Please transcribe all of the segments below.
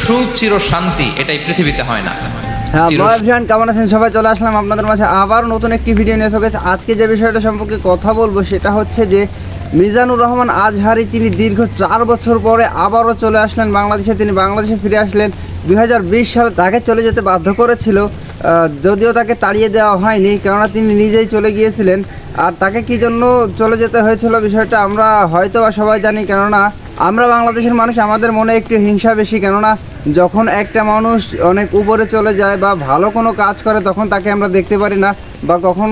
সুখ চির শান্তি এটাই পৃথিবীতে হয় না। হ্যাঁ বয়ফ্রেন্ড, কেমন আছেন সবাই? চলে আসলাম আপনাদের মাঝে আবার নতুন একটি ভিডিও নিয়ে এসে গেছে। আজকে যে বিষয়টা সম্পর্কে কথা বলবো সেটা হচ্ছে যে মিজানুর রহমান আজহারি তিনি দীর্ঘ 4 বছর পরে আবারও চলে আসলেন বাংলাদেশে। তিনি বাংলাদেশে ফিরে আসলেন 2020 সালে। তাকে চলে যেতে বাধ্য করেছিল, যদিও তাকে তাড়িয়ে দেওয়া হয়নি, কেননা তিনি নিজেই চলে গিয়েছিলেন। আর তাকে কী জন্য চলে যেতে হয়েছিল বিষয়টা আমরা হয়তো বা সবাই জানি, কেননা আমরা বাংলাদেশের মানুষ, আমাদের মনে একটু হিংসা বেশি। কেননা যখন একটা মানুষ অনেক উপরে চলে যায় বা ভালো কোনো কাজ করে তখন তাকে আমরা দেখতে পারি না, বা যখন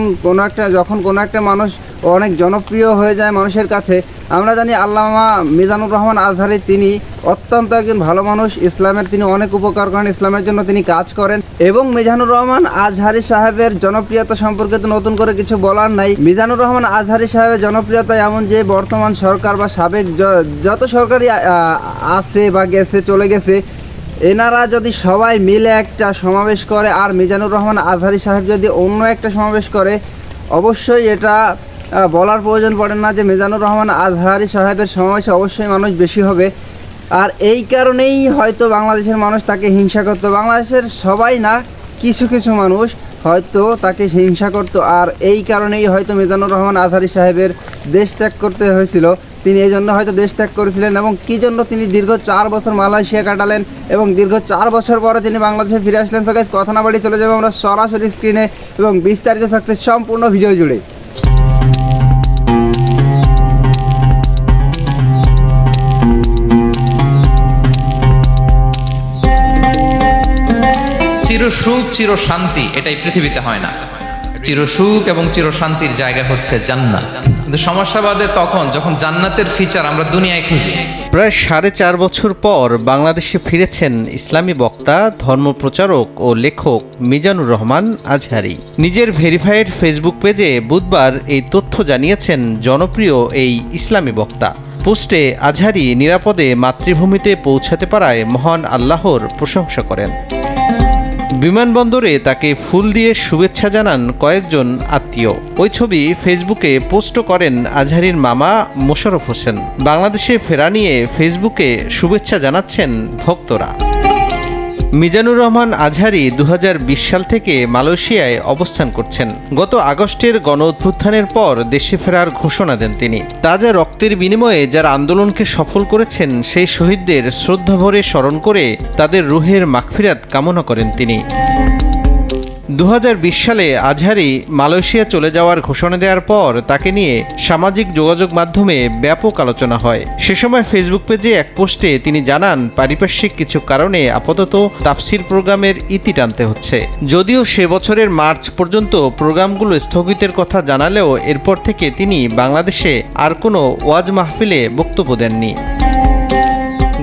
কোনো একটা মানুষ অনেক জনপ্রিয় হয়ে যায় মানুষের কাছে। আমরা জানি আল্লামা মিজানুর রহমান আজহারি তিনি অত্যন্ত একজন ভালো মানুষ, ইসলামের তিনি অনেক উপকার করেন, ইসলামের জন্য তিনি কাজ করেন। এবং মিজানুর রহমান আজহারি সাহেবের জনপ্রিয়তা সম্পর্কে তো নতুন করে কিছু বলার নাই। মিজানুর রহমান আজহারি সাহেবের জনপ্রিয়তা এমন যে বর্তমান সরকার বা সাবেক যত সরকারি আছে বা গেছে চলে গেছে, এনারা যদি সবাই মিলে একটা সমাবেশ করে আর মিজানুর রহমান আজহারি সাহেব যদি অন্য একটা সমাবেশ করে, অবশ্যই এটা বলার প্রয়োজন পড়ে না যে মিজানুর রহমান আজহারি সাহেবের সমাবেশে অবশ্যই মানুষ বেশি হবে। আর এই কারণেই হয়তো বাংলাদেশের মানুষ তাকে হিংসা করতো। বাংলাদেশের সবাই না, কিছু কিছু মানুষ হয়তো তাকে হিংসা করতো। আর এই কারণেই হয়তো মিজানুর রহমান আজহারি সাহেবের দেশ ত্যাগ করতে হয়েছিল। তিনি এই জন্য হয়তো দেশ ত্যাগ করেছিলেন, এবং কী জন্য তিনি দীর্ঘ 4 বছর মালয়েশিয়া কাটালেন এবং দীর্ঘ 4 বছর পরে তিনি বাংলাদেশে ফিরে আসলেন। তো গাইস, কথা না বাড়ি চলে যাবো আমরা সরাসরি স্ক্রিনে এবং বিস্তারিত থাকতে সম্পূর্ণ ভিডিও জুড়ে। চির সুখ চির শান্তি এটাই পৃথিবীতে হয় না। চির সুখ এবং চির শান্তির জায়গা হচ্ছে জান্নাত। কিন্তু সমস্যা বাদে তখন যখন জান্নাতের ফিচার আমরা দুনিয়ায় খুঁজি। প্রায় 4.5 বছর পর বাংলাদেশে ফিরেছেন ইসলামী বক্তা, ধর্মপ্রচারক ও লেখক মিজানুর রহমান আজহারি। নিজের ভেরিফাইড ফেসবুক পেজে বুধবার এই তথ্য জানিয়েছেন জনপ্রিয় এই ইসলামী বক্তা। পোস্টে আজহারি নিরাপদে মাতৃভূমিতে পৌঁছাতে পারায় মহান আল্লাহর প্রশংসা করেন। বিমানবন্দরে তাকে ফুল দিয়ে শুভেচ্ছা জানান কয়েকজন আত্মীয়। ওই ছবি ফেসবুকে পোস্ট করেন আজহারির মামা মোশাররফ হোসেন। বাংলাদেশে ফেরা নিয়ে ফেসবুকে শুভেচ্ছা জানাচ্ছেন ভক্তরা। মিজানুর রহমান আজহারি 2020 সাল থেকে মালয়েশিয়ায় অবস্থান করছেন। গত আগস্টের গণঅভ্যুত্থানের পর দেশে ফেরার ঘোষণা দেন তিনি। তাজা রক্তের বিনিময়ে যারা আন্দোলনকে সফল করেছেন সেই শহীদদের শ্রদ্ধাভরে স্মরণ করে তাদের রুহের মাগফিরাত কামনা করেন তিনি। 2020 সালে আজহারি মালয়েশিয়া চলে যাওয়ার ঘোষণা দেওয়ার পর তাকে নিয়ে সামাজিক যোগাযোগ মাধ্যমে ব্যাপক আলোচনা হয়। সে সময় ফেসবুক পেজে এক পোস্টে তিনি জানান, পারিপার্শ্বিক কিছু কারণে আপাতত তাফসির প্রোগ্রামের ইতি টানতে হচ্ছে। যদিও সে বছরের মার্চ পর্যন্ত প্রোগ্রামগুলো স্থগিতের কথা জানালেও এরপর থেকে তিনি বাংলাদেশে আর কোনো ওয়াজ মাহফিলে বক্তব্য দেননি।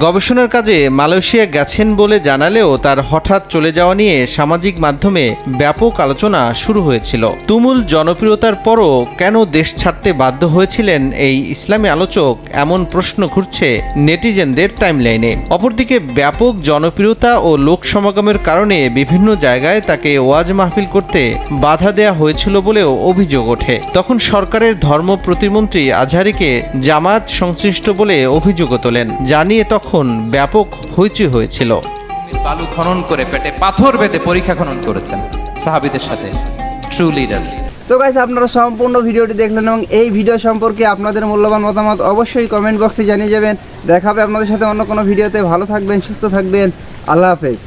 গবেষণার কাজে মালয়েশিয়া গেছেন বলে জানালেও তার হঠাৎ চলে যাওয়া নিয়ে সামাজিক মাধ্যমে ব্যাপক আলোচনা শুরু হয়েছিল। তুমুল জনপ্রিয়তার পরও কেন দেশ ছাড়তে বাধ্য হয়েছিলেন এই ইসলামী আলোচক, এমন প্রশ্ন ঘুরছে নেটিজেনদের টাইমলাইনে। অপরদিকে ব্যাপক জনপ্রিয়তা ও লোক সমাগমের কারণে বিভিন্ন জায়গায় তাকে ওয়াজ মাহফিল করতে বাধা দেয়া হয়েছিল বলেও অভিযোগ ওঠে। তখন সরকারের ধর্ম প্রতিমন্ত্রী আজহারিকে জামাত সংশ্লিষ্ট বলে অভিযোগও তোলেন, জানিয়ে তখন ব্যাপক হইচই হয়েছিল। বালু খনন করে পেটে পাথর বেঁধে পরীক্ষা খনন করেছেন সাহাবীদের সাথে। True leader. তো গাইস, আপনারা সম্পূর্ণ ভিডিওটি দেখলেন এবং এই ভিডিও সম্পর্কে আপনাদের মূল্যবান মতামত অবশ্যই কমেন্ট বক্সে জানিয়ে যাবেন। দেখা হবে আপনাদের সাথে অন্য কোনো ভিডিওতে। ভালো থাকবেন, সুস্থ থাকবেন। আল্লাহ হাফেজ।